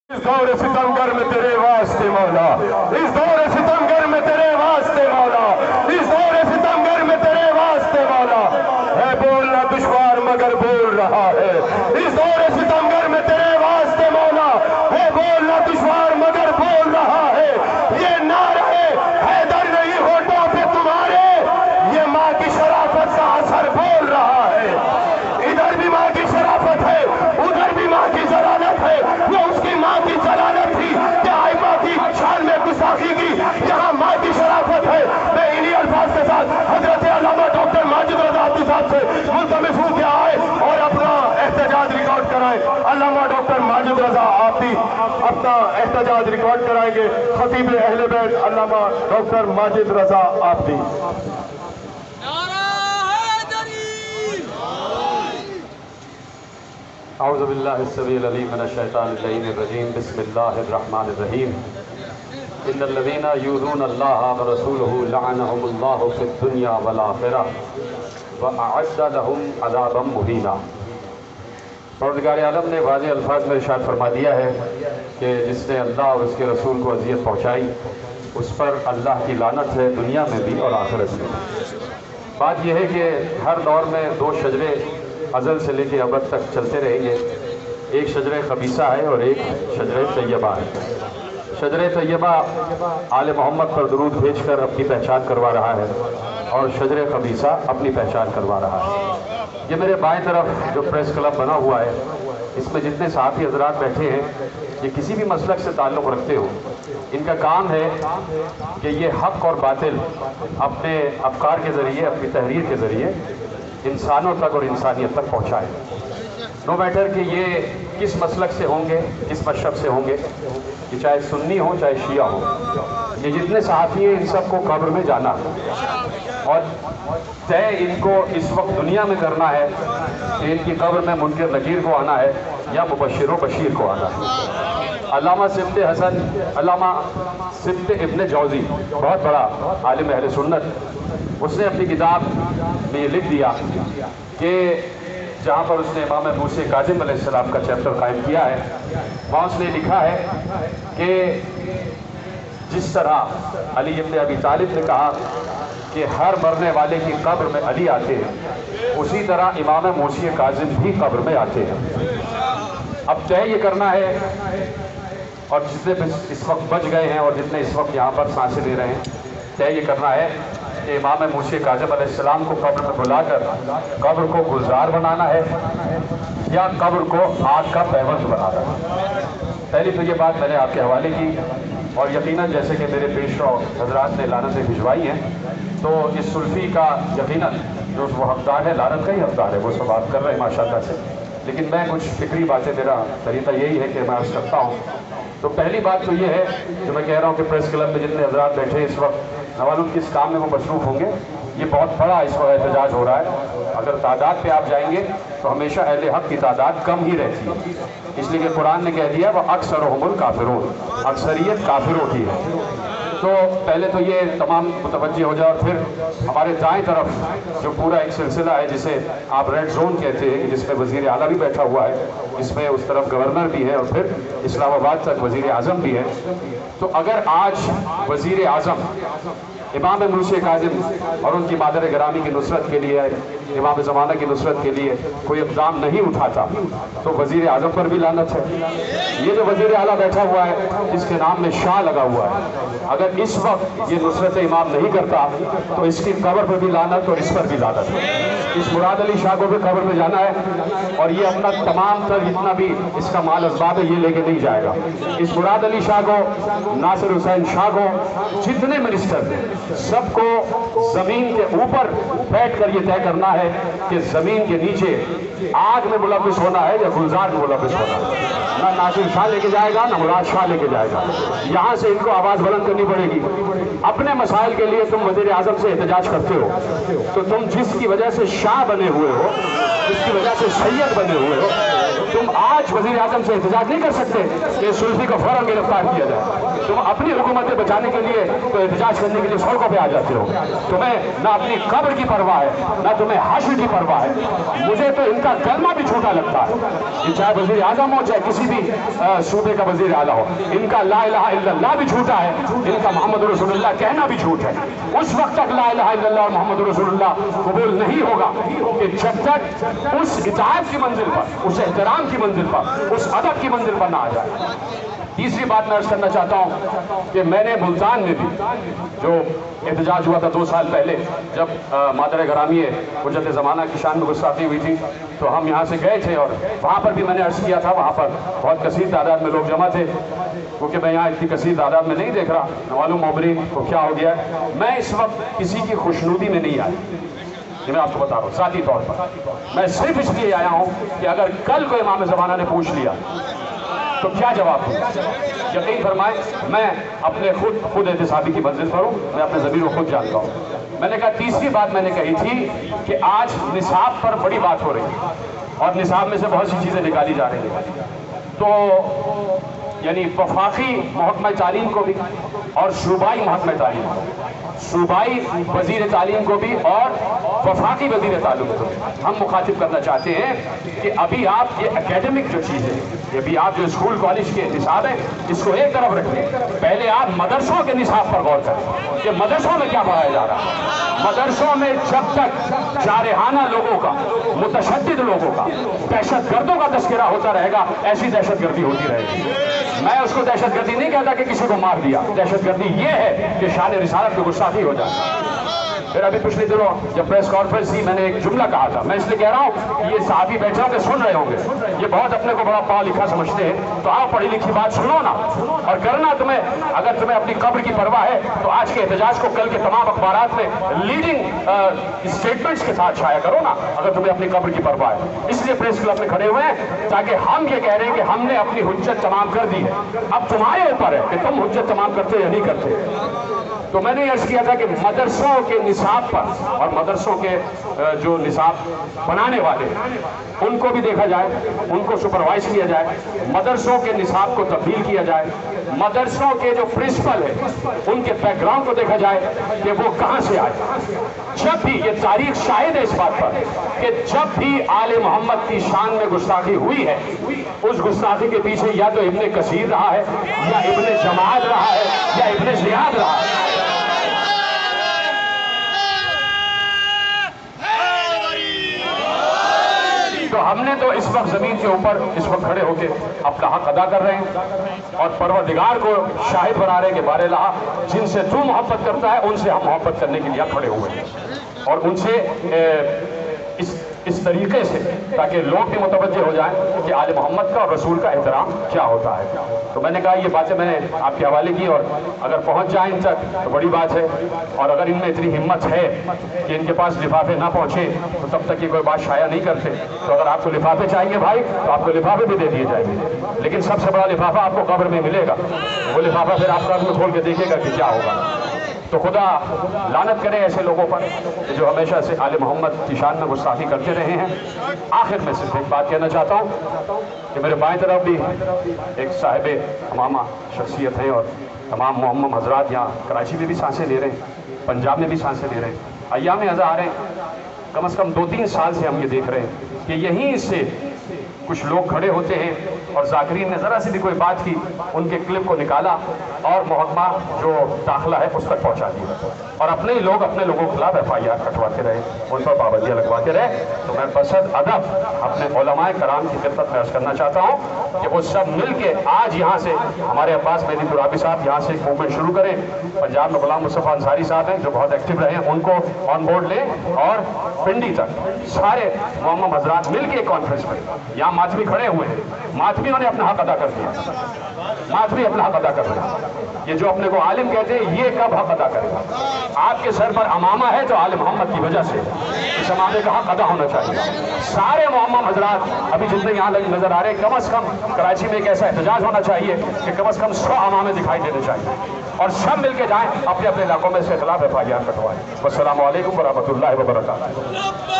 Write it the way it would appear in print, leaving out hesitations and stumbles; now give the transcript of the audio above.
اس دور ستمگر میں تیرے واسطے مولا، اس دور ستمگر میں تیرے واسطے مولا، اس دور ستمگر میں تیرے واسطے مولا، ہے بولنا دشوار مگر بول رہا ہے، اس دور ستمگر میں تیرے واسطے مولا، ہے بولنا دشوار مگر بول رہا ہے، یہ نعرہ حیدر نہیں ہونٹوں پہ تمہارے، یہ ماں کی شرافت کا اثر بول رہا ہے، ادھر بھی ماں کی شرافت ہے، ادھر بھی ماں کی جلالت ہے، وہ اس کی ماں کی جلالت تھی کہ آئمہ کی شان میں گستاخی کی، یہاں ماں کی شرافت ہے۔ میں انہی الفاظ کے ساتھ حضرت علامہ ڈاکٹر ماجد رضا عابدی صاحب سے ملتمس ہوں کہ آئے اور اپنا احتجاج ریکارڈ کرائیں۔ علامہ ڈاکٹر ماجد رضا عابدی اپنا احتجاج ریکارڈ کرائیں گے، خطیب اہل بیت علامہ ڈاکٹر ماجد رضا عابدی۔ اعوذ باللہ السمیع العلیم من الشیطان اللعین الرجیم، بسم اللہ الرحمن الرحیم۔ ان الذین یؤذون اللہ ورسولہ لعنہم اللہ فی الدنیا والآخرہ وأعد لہم عذابا مہینا۔ پروردگار عالم نے واضح الفاظ میں ارشاد فرما دیا ہے کہ جس نے اللہ اور اس کے رسول کو اذیت پہنچائی اس پر اللہ کی لعنت ہے، دنیا میں بھی اور آخرت میں۔ بات یہ ہے کہ ہر دور میں دو شجرے ازل سے لے کے ابد تک چلتے رہیں گے، ایک شجر خبیثہ ہے اور ایک شجر طیبہ ہے۔ شجر طیبہ آل محمد پر درود بھیج کر اپنی پہچان کروا رہا ہے اور شجر خبیثہ اپنی پہچان کروا رہا ہے۔ یہ میرے بائیں طرف جو پریس کلب بنا ہوا ہے، اس میں جتنے صحافی حضرات بیٹھے ہیں یہ کسی بھی مسلک سے تعلق رکھتے ہو، ان کا کام ہے کہ یہ حق اور باطل اپنے افکار کے ذریعے، اپنی تحریر کے ذریعے انسانوں تک اور انسانیت تک پہنچائے۔ نو میٹر کہ یہ کس مسلک سے ہوں گے، کس مشرب سے ہوں گے، کہ چاہے سنی ہو چاہے شیعہ ہو، یہ جتنے صحافی ہیں ان سب کو قبر میں جانا اور طے ان کو اس وقت دنیا میں کرنا ہے کہ ان کی قبر میں منکر نکیر کو آنا ہے یا مبشر و بشیر کو آنا ہے۔ علامہ سبت حسن، علامہ سبت ابن جوزی، بہت بڑا عالم اہل سنت، اس نے اپنی کتاب میں یہ لکھ دیا کہ جہاں پر اس نے امام موسیٰ کاظم علیہ السلام کا چیپٹر قائم کیا ہے، وہاں اس نے لکھا ہے کہ جس طرح علی ابن ابی طالب نے کہا کہ ہر مرنے والے کی قبر میں علی آتے ہیں، اسی طرح امام موسیٰ کاظم بھی قبر میں آتے ہیں۔ اب طے یہ کرنا ہے، اور جتنے اس وقت بچ گئے ہیں اور جتنے اس وقت یہاں پر سانسیں لے رہے ہیں، طے یہ کرنا ہے کہ امام موسیٰ کاظم علیہ السلام کو قبر میں بلا کر قبر کو گلزار بنانا ہے یا قبر کو آگ کا پیوند بنانا ہے۔ پہلی تو یہ بات میں نے آپ کے حوالے کی، اور یقیناً جیسے کہ میرے پیش رو حضرات نے لعنتیں بھجوائی ہیں، تو اس سلفی کا یقیناً جو وہ حقدار ہے، لعنت کا ہی حقدار ہے، وہ سب بات کر رہے ہیں ماشاءاللہ سے، لیکن میں کچھ فکری باتیں، میرا طریقہ یہی ہے کہ میں عرض کرتا ہوں۔ تو پہلی بات تو یہ ہے جو میں کہہ رہا ہوں کہ پریس کلب میں جتنے حضرات بیٹھے اس وقت نوالود کس کام میں وہ مصروف ہوں گے، یہ بہت بڑا اس وقت احتجاج ہو رہا ہے۔ اگر تعداد پہ آپ جائیں گے تو ہمیشہ اہل حق کی تعداد کم ہی رہتی ہے، اس لیے کہ قرآن نے کہہ دیا وہ اکثرہم الکافرون، اکثریت کافروں کی ہے۔ تو پہلے تو یہ تمام متوجہ ہو جائے، اور پھر ہمارے دائیں طرف جو پورا ایک سلسلہ ہے جسے آپ ریڈ زون کہتے ہیں، کہ جس میں وزیر اعلیٰ بھی بیٹھا ہوا ہے، اس میں اس طرف گورنر بھی ہے اور پھر اسلام آباد تک وزیر اعظم بھی ہے۔ تو اگر آج وزیر اعظم امام موسیٰ کاظم اور ان کی مادر گرامی کی نصرت کے لیے، امام زمانہ کی نصرت کے لیے کوئی اقدام نہیں اٹھاتا تو وزیر اعظم پر بھی لعنت ہے۔ یہ جو وزیر اعلیٰ بیٹھا ہوا ہے جس کے نام میں شاہ لگا ہوا ہے، اگر اس وقت یہ نصرت امام نہیں کرتا تو اس کی قبر پر بھی لعنت اور اس پر بھی لعنت ہے۔ اس مراد علی شاہ کو بھی قبر میں جانا ہے اور یہ اپنا تمام تر جتنا بھی اس کا مال اسباب ہے یہ لے کے نہیں جائے گا۔ اس مراد علی شاہ کو، ناصر حسین شاہ کو، جتنے منسٹر ہیں سب کو زمین کے اوپر بیٹھ کر یہ طے کرنا ہے کہ زمین کے نیچے آگ میں ملوث ہونا ہے یا گلزار میں ملوث ہونا ہے۔ نہ ناصر شاہ لے کے جائے گا نہ مراد شاہ لے کے جائے گا، یہاں سے ان کو آواز بلند کرنی پڑے گی۔ اپنے مسائل کے لیے تم وزیر اعظم سے احتجاج کرتے ہو تو تم جس کی وجہ سے شاہ بنے ہوئے ہو، جس کی وجہ سے سید بنے ہوئے ہو، تم آج وزیر اعظم سے احتجاج نہیں کر سکتے کہ سلفی کو فوراً گرفتار کیا جائے. تم اپنی حکومتیں بچانے کے لیے تو احتجاج کرنے کے لیے سڑکوں پہ آ جاتے ہو. تمہیں نہ اپنی قبر کی پرواہ ہے نہ تمہیں حشر کی پرواہ ہے. مجھے تو ان کا کلمہ بھی چھوٹا لگتا ہے. یہ چاہے وزیر اعظم ہو چاہے کسی بھی صوبے کا وزیر اعلیٰ ہو, ان کا لا الہ الا اللہ بھی جھوٹا ہے, ان کا محمد رسول اللہ کہنا بھی جھوٹ ہے. اس وقت تک لا الہ الا اللہ اور محمد رسول اللہ قبول نہیں ہوگا کہ جب تک اس اطاعت کی منزل پر, اس احترام کی منزل پر, اس ادب کی منزل پر نہ آ جائے. تیسری بات میں عرض کرنا چاہتا ہوں کہ میں نے ملتان میں بھی جو احتجاج ہوا تھا 2 سال پہلے, جب مادر گرامی حجت زمانہ کی شان میں گستاخی ہوئی تھی, تو ہم یہاں سے گئے تھے اور وہاں پر بھی میں نے عرض کیا تھا. وہاں پر بہت کثیر تعداد میں لوگ جمع تھے, کیونکہ میں یہاں اتنی کثیر تعداد میں نہیں دیکھ رہا, معلوم مبرین کو کیا ہو گیا ہے. میں اس وقت کسی کی خوشنودی میں نہیں آیا, یہ میں آپ کو بتا رہا ہوں ذاتی طور پر. میں صرف اس لیے آیا ہوں کہ اگر کل کو امام زمانہ نے پوچھ لیا تو کیا جواب دوں. یقین فرمائیں میں اپنے خود احتسابی کی منزل پر ہوں, میں اپنے ضمیر کو خود جانتا ہوں. میں نے کہا تیسری بات میں نے کہی تھی کہ آج نصاب پر بڑی بات ہو رہی ہے اور نصاب میں سے بہت سی چیزیں نکالی جا رہی ہیں. تو یعنی وفاقی محکمہ تعلیم کو بھی اور صوبائی محکمہ تعلیم کو, صوبائی وزیر تعلیم کو بھی اور وفاقی وزیر تعلیم کو ہم مخاطب کرنا چاہتے ہیں کہ ابھی آپ یہ اکیڈمک جو چیز ہے, ابھی آپ جو اسکول کالج کے نصاب ہیں اس کو ایک طرف رکھیں. پہلے آپ مدرسوں کے نصاب پر غور کریں کہ مدرسوں میں کیا پڑھایا جا رہا ہے. مدرسوں میں جب تک جارحانہ لوگوں کا, متشدد لوگوں کا, دہشت گردوں کا تذکرہ ہوتا رہے گا, ایسی دہشت گردی ہوتی رہے گی. میں اس کو دہشت گردی نہیں کہتا کہ کسی کو مار دیا, دہشت گردی یہ ہے کہ شان رسالت کی گستاخی ہو جائے. پھر ابھی پچھلے دنوں جب پریس کانفرنس تھی میں نے ایک جملہ کہا تھا, میں اس لیے کہہ رہا ہوں کہ یہ صحافی بیٹھے ہوں گے سن رہے ہوں گے, یہ بہت اپنے کو بڑا پڑھا لکھا سمجھتے ہیں, تو آپ پڑھی لکھی بات سنو نا اور کرنا. اگر تمہیں اپنی قبر کی پرواہ ہے تو آج کے احتجاج کو کل کے تمام اخبارات میں لیڈنگ اسٹیٹمنٹس کے ساتھ شائع کرو نا, اگر تمہیں اپنی قبر کی پرواہ ہے. اس لیے پریس کلب میں کھڑے ہوئے ہیں تاکہ ہم یہ کہہ رہے ہیں کہ ہم نے اپنی حجت تمام کر دی ہے, اب تمہارے اوپر ہے کہ تم حجت تمام کرتے یا نہیں کرتے. تو میں نے عرض کیا تھا کہ مدرسوں کے نصاب پر اور مدرسوں کے جو نصاب بنانے والے ان کو بھی دیکھا جائے, ان کو سپروائز کیا جائے, مدرسوں کے نصاب کو تبدیل کیا جائے, مدرسوں کے جو پرنسپل ہیں ان کے بیک گراؤنڈ کو دیکھا جائے کہ وہ کہاں سے آئے. جب بھی یہ تاریخ شاہد ہے اس بات پر کہ جب بھی آل محمد کی شان میں گستاخی ہوئی ہے, اس گستاخی کے پیچھے یا تو ابن کثیر رہا ہے یا ابن جماعت رہا ہے یا ابن زیاد رہا ہے. تو ہم نے تو اس وقت زمین کے اوپر اس وقت کھڑے ہو کے اپنا حق ادا کر رہے ہیں اور پروردگار کو شاہد بنا رہے ہیں کہ بار الہ جن سے تو محبت کرتا ہے ان سے ہم محبت کرنے کے لیے کھڑے ہوئے ہیں, اور ان سے اس طریقے سے تاکہ لوگ بھی متوجہ ہو جائیں کہ آل محمد کا اور رسول کا احترام کیا ہوتا ہے. تو میں نے کہا یہ باتیں میں نے آپ کے حوالے کی, اور اگر پہنچ جائیں ان تک تو بڑی بات ہے, اور اگر ان میں اتنی ہمت ہے کہ ان کے پاس لفافے نہ پہنچے تو تب تک یہ کوئی بات شائع نہیں کرتے. تو اگر آپ کو لفافے چاہیے بھائی تو آپ کو لفافے بھی دے دیے جائیں گے, لیکن سب سے بڑا لفافہ آپ کو قبر میں ملے گا. وہ لفافہ پھر آپ قبر میں کھول کے دیکھے گا کہ کیا ہوگا. تو خدا لعنت کرے ایسے لوگوں پر جو ہمیشہ سے آل محمد کی شان میں گستاخی کرتے رہے ہیں. آخر میں صرف ایک بات کہنا چاہتا ہوں کہ میرے بائیں طرف بھی ایک صاحب امامہ شخصیت ہیں, اور تمام معمم حضرات یہاں کراچی میں بھی سانسیں لے رہے ہیں, پنجاب میں بھی سانسیں لے رہے ہیں, ایام ازاں آ رہے ہیں. کم از کم 2-3 سال سے ہم یہ دیکھ رہے ہیں کہ یہیں سے کچھ لوگ کھڑے ہوتے ہیں اور ذاکرین نے ذرا سی بھی کوئی بات کی, ان کے کلپ کو نکالا اور محکمہ جو داخلہ ہے اس تک پہنچا دیا, اور اپنے ہی لوگ اپنے لوگوں کے خلاف FIR کٹواتے رہے, ان پر پابندیاں لگواتے رہے. تو میں بصد ادب اپنے علماء کرام کی خدمت میں عرض کرنا چاہتا ہوں کہ وہ سب مل کے آج یہاں سے ہمارے عباس مہدی ترابی صاحب یہاں سے ایک موومنٹ شروع کریں. پنجاب میں غلام مصطفیٰ انصاری صاحب ہیں جو بہت ایکٹیو رہے ہیں, ان کو آن بورڈ لیں, اور پنڈی تک سارے معمم حضرات مل کے ایک کانفرنس میں. یہاں ماتمی کھڑے ہوئے ہیں, ماتمیوں نے اپنا حق ادا کر دیا, ماتمی اپنا حق ادا کر رہے ہیں. یہ جو اپنے کو عالم کہتے ہیں یہ کب حق ادا کرے گا؟ آپ کے سر پر امامہ ہے تو آل محمد کی وجہ سے اس امامے کا حق ادا ہونا چاہیے. سارے معمم حضرات ابھی جتنے یہاں نظر آ رہے ہیں, کم از کم کراچی میں ایک ایسا احتجاج ہونا چاہیے کہ کم از کم 100 امامے دکھائی دینے چاہیے, اور سب مل کے جائیں اپنے اپنے علاقوں میں اس کے خلاف FIR کٹوائیں. والسلام علیکم ورحمۃ اللہ وبرکاتہ.